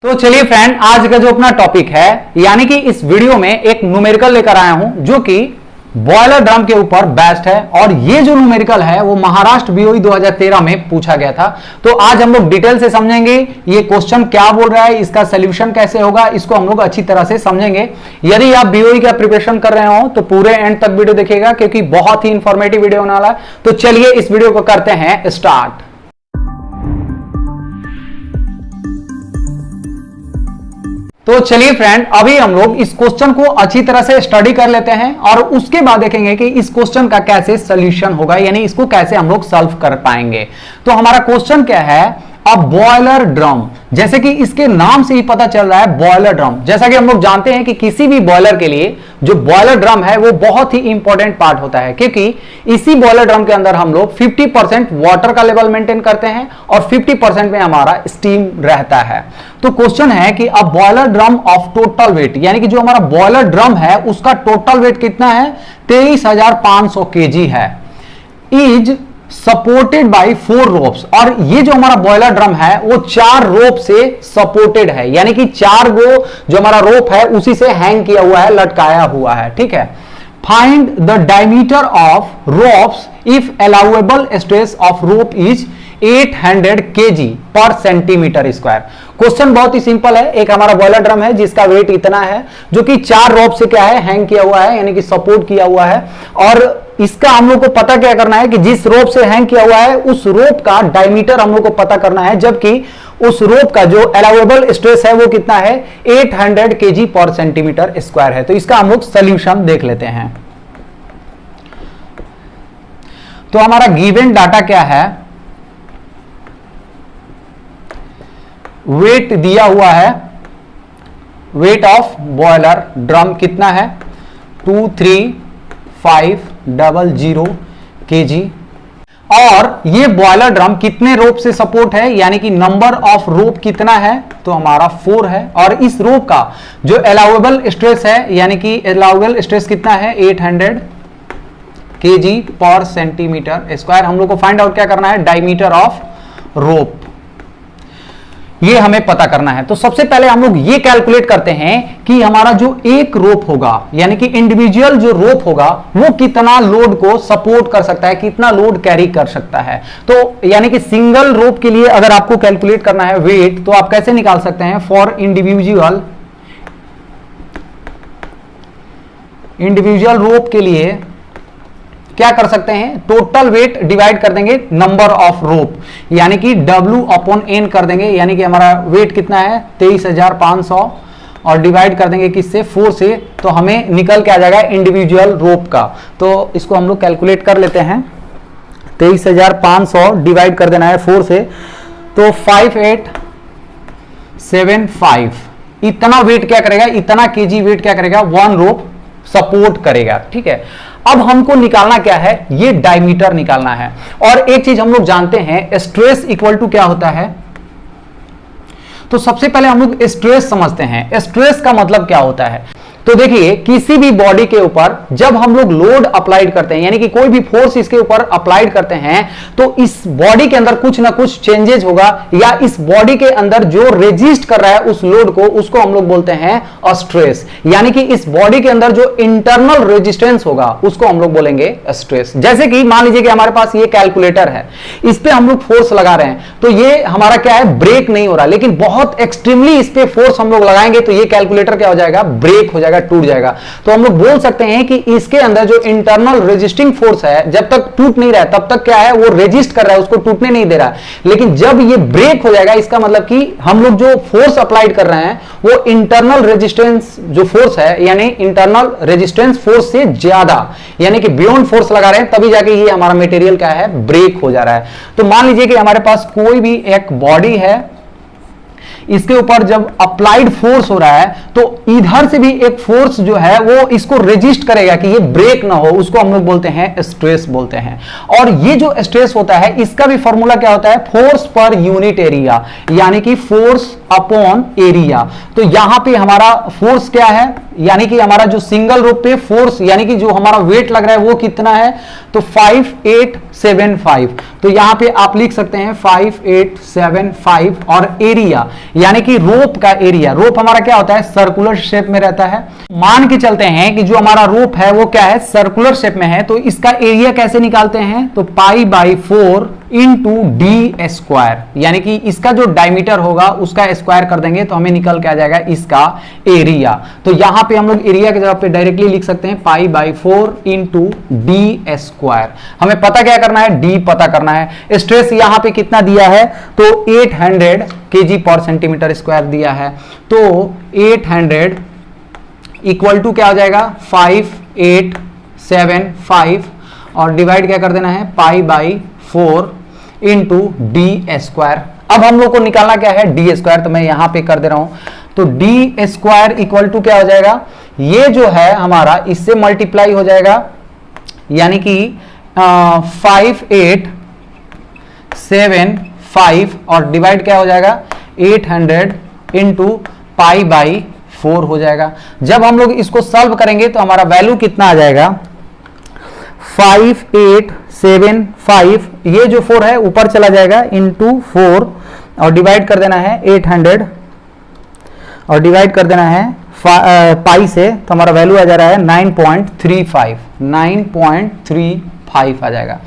तो चलिए फ्रेंड, आज का जो अपना टॉपिक है यानी कि इस वीडियो में एक न्यूमेरिकल लेकर आया हूं जो कि बॉयलर ड्रम के ऊपर बेस्ड है। और ये जो न्यूमेरिकल है वो महाराष्ट्र बीओई 2013 में पूछा गया था। तो आज हम लोग डिटेल से समझेंगे ये क्वेश्चन क्या बोल रहा है, इसका सोल्यूशन कैसे होगा, इसको हम लोग अच्छी तरह से समझेंगे। यदि आप बीओई का प्रिपरेशन कर रहे हो तो पूरे एंड तक वीडियो देखिएगा क्योंकि बहुत ही इंफॉर्मेटिव वीडियो होने वाला है। तो चलिए इस वीडियो को करते हैं स्टार्ट। तो चलिए फ्रेंड, अभी हम लोग इस क्वेश्चन को अच्छी तरह से स्टडी कर लेते हैं और उसके बाद देखेंगे कि इस क्वेश्चन का कैसे सॉल्यूशन होगा, यानी इसको कैसे हम लोग सॉल्व कर पाएंगे। तो हमारा क्वेश्चन क्या है, अब बॉयलर ड्रम, जैसे कि इसके नाम से ही पता चल रहा है बॉयलर ड्रम। जैसा कि हम लोग जानते हैं कि किसी भी बॉयलर के लिए जो बॉयलर ड्रम है वो बहुत ही इंपॉर्टेंट पार्ट होता है, क्योंकि इसी बॉयलर ड्रम के अंदर हम लोग 50% वाटर का लेवल मेंटेन करते हैं और 50% में हमारा स्टीम रहता है। तो क्वेश्चन है कि अब boiler drum of total weight, यानी कि जो हमारा बॉयलर ड्रम है उसका टोटल वेट कितना है, 23,500 केजी है, इज सपोर्टेड बाय 4 रोप्स। और ये जो हमारा बॉयलर ड्रम है वो 4 रोप से सपोर्टेड है, यानी कि 4 गो जो हमारा रोप है उसी से हैंग किया हुआ है, लटकाया हुआ है। ठीक है, find the diameter of ropes if allowable stress of rope is 800 kg पर सेंटीमीटर स्क्वायर। क्वेश्चन बहुत ही सिंपल है। एक हमारा बॉयलर ड्रम है जिसका वेट इतना है, जो कि 4 रोप से क्या है, हैंग किया हुआ है, यानी कि सपोर्ट किया हुआ है। और इसका हम लोग को पता क्या करना है कि जिस रोप से हैंग किया हुआ है उस रोप का डायमीटर हम लोग को पता करना है, जबकि उस रोप का जो अलाउएबल स्ट्रेस है वो कितना है, 800 kg पर सेंटीमीटर स्क्वायर है। तो इसका हम लोग सोल्यूशन देख लेते हैं। तो हमारा गिवन डाटा क्या है, वेट दिया हुआ है, वेट ऑफ बॉयलर ड्रम कितना है, 23500 kg। और ये बॉयलर ड्रम कितने रोप से सपोर्ट है, यानी कि नंबर ऑफ रोप कितना है, तो हमारा 4 है। और इस रोप का जो अलाउएबल स्ट्रेस है, यानी कि अलाउएबल स्ट्रेस कितना है, 800 kg पर सेंटीमीटर स्क्वायर। हम लोग को फाइंड आउट क्या करना है, डायमीटर ऑफ रोप, ये हमें पता करना है। तो सबसे पहले हम लोग ये कैलकुलेट करते हैं कि हमारा जो एक रोप होगा, यानी कि इंडिविजुअल जो रोप होगा वो कितना लोड को सपोर्ट कर सकता है, कितना लोड कैरी कर सकता है। तो यानी कि सिंगल रोप के लिए अगर आपको कैलकुलेट करना है वेट, तो आप कैसे निकाल सकते हैं, फॉर इंडिविजुअल रोप के लिए क्या कर सकते हैं, टोटल वेट डिवाइड कर देंगे नंबर ऑफ रोप, यानी कि W/N कर देंगे, यानी कि हमारा वेट कितना है 23,500 और डिवाइड कर देंगे किससे, 4 से। तो हमें निकल के आ जाएगा इंडिविजुअल रोप का। तो इसको हम लोग कैलकुलेट कर लेते हैं, 23,500 डिवाइड कर देना है 4 से, तो 5875 इतना वेट क्या करेगा, इतना केजी वेट क्या करेगा, 1 रोप सपोर्ट करेगा। ठीक है, अब हमको निकालना क्या है, ये डायमीटर निकालना है। और एक चीज हम लोग जानते हैं, स्ट्रेस इक्वल टू क्या होता है। तो सबसे पहले हम लोग स्ट्रेस समझते हैं। स्ट्रेस का मतलब क्या होता है, तो देखिए किसी भी बॉडी के ऊपर जब हम लोग लोड अप्लाइड करते हैं, यानी कि कोई भी फोर्स इसके ऊपर अप्लाइड करते हैं, तो इस बॉडी के अंदर कुछ ना कुछ चेंजेस होगा, या इस बॉडी के अंदर जो रेजिस्ट कर रहा है उस लोड को, उसको हम लोग बोलते हैं स्ट्रेस। यानी कि इस बॉडी के अंदर जो इंटरनल रेजिस्टेंस होगा उसको हम लोग बोलेंगे स्ट्रेस। जैसे कि मान लीजिए कि हमारे पास ये कैलकुलेटर है, इस पे हम लोग फोर्स लगा रहे हैं, तो ये हमारा क्या है, ब्रेक नहीं हो रहा, लेकिन बहुत एक्सट्रीमली इस पे फोर्स हम लोग लगाएंगे तो ये कैलकुलेटर क्या हो जाएगा, ब्रेक हो जाएगा, टूट जाएगा। तो हम लोग बोल सकते हैं कि इसके अंदर जो इंटरनल रेजिस्टिंग फोर्स है, जब तक टूट नहीं रहा है तब तक क्या है, वो रेजिस्ट कर रहा है, उसको टूटने नहीं दे रहा है। लेकिन जब ये ब्रेक हो जाएगा, इसका मतलब कि हम लोग जो फोर्स अप्लाइड कर रहे हैं वो इंटरनल रेजिस्टेंस जो फोर्स है, यानी इंटरनल रेजिस्टेंस फोर्स से ज्यादा, यानी कि बियॉन्ड फोर्स लगा रहे हैं, तभी जाके ये हमारा मटेरियल क्या है, ब्रेक हो जा रहा है। तो मान लीजिए कि हमारे पास कोई भी एक बॉडी है, इसके ऊपर जब अप्लाइड फोर्स हो रहा है तो इधर से भी एक फोर्स जो है वो इसको रेजिस्ट करेगा कि ये ब्रेक ना हो, उसको हम लोग बोलते हैं स्ट्रेस बोलते हैं। और ये जो स्ट्रेस होता है इसका भी फॉर्मूला क्या होता है, फोर्स पर यूनिट एरिया, यानी कि फोर्स अपॉन एरिया। तो यहां पे हमारा फोर्स क्या है, यानी कि हमारा जो सिंगल रोप पे फोर्स यानी कि जो हमारा वेट लग रहा है वो कितना है, तो 5875। तो यहां पे आप लिख सकते हैं 5875 और एरिया यानी कि रोप का एरिया, रोप हमारा क्या होता है, सर्कुलर शेप में रहता है। मान के चलते हैं कि जो हमारा रोप है वो क्या है, सर्कुलर शेप में है, तो इसका एरिया कैसे निकालते हैं, तो π/4 इंटू डी स्क्वायर, यानी कि इसका जो डायमीटर होगा उसका स्क्वायर कर देंगे तो हमें निकल के आ जाएगा इसका एरिया। तो यहां पे हम लोग एरिया की जगह पे डायरेक्टली लिख सकते हैं π/4 इंटू डी स्क्वायर। हमें पता क्या करना है, डी पता करना है। स्ट्रेस यहां पे कितना दिया है, तो 800 kg पर सेंटीमीटर स्क्वायर दिया है, तो 800 इक्वल टू क्या हो जाएगा 5875 और डिवाइड क्या कर देना है π/4 इंटू डी स्क्वायर। अब हम लोग को निकालना क्या है, डी स्क्वायर, तो मैं यहां पे कर दे रहा हूं, तो डी स्क्वायर इक्वल टू क्या हो जाएगा, ये जो है हमारा इससे मल्टीप्लाई हो जाएगा, यानी कि 5875 और डिवाइड क्या हो जाएगा 800 इंटू π/4 हो जाएगा। जब हम लोग इसको सॉल्व करेंगे तो हमारा वैल्यू कितना आ जाएगा 5875, ये जो 4 है ऊपर चला जाएगा इंटू 4 और डिवाइड कर देना है 800 और डिवाइड कर देना है पाई से, तो हमारा वैल्यू आ जा रहा है 9.35 आ जाएगा।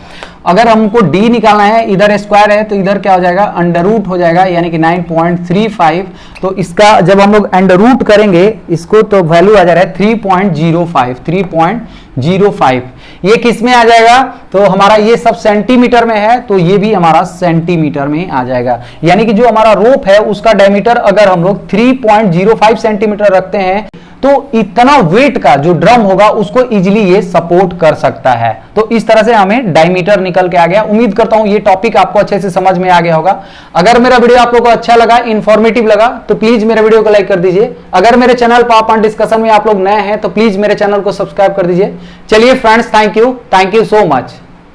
अगर हमको डी निकालना है, इधर स्क्वायर है तो इधर क्या हो जाएगा अंडर रूट हो जाएगा, यानी कि 9.35। तो इसका जब हम लोग अंडर रूट करेंगे इसको तो वैल्यू आ जा रहा है 3.05। ये किस में आ जाएगा, तो हमारा ये सब सेंटीमीटर में है, तो ये भी हमारा सेंटीमीटर में आ जाएगा। यानी कि जो हमारा रोप है उसका डायमीटर अगर हम लोग 3.05 सेंटीमीटर रखते हैं तो इतना वेट का जो ड्रम होगा उसको इजीली ये सपोर्ट कर सकता है। तो इस तरह से हमें डायमीटर निकल के आ गया। उम्मीद करता हूं ये टॉपिक आपको अच्छे से समझ में आ गया होगा। अगर मेरा वीडियो आप लोगों को अच्छा लगा, इंफॉर्मेटिव लगा, तो प्लीज मेरे वीडियो को लाइक कर दीजिए। अगर मेरे चैनल पावर डिस्कशन में आप लोग नए हैं तो प्लीज मेरे चैनल को सब्सक्राइब कर दीजिए। चलिए friends, thank you so much.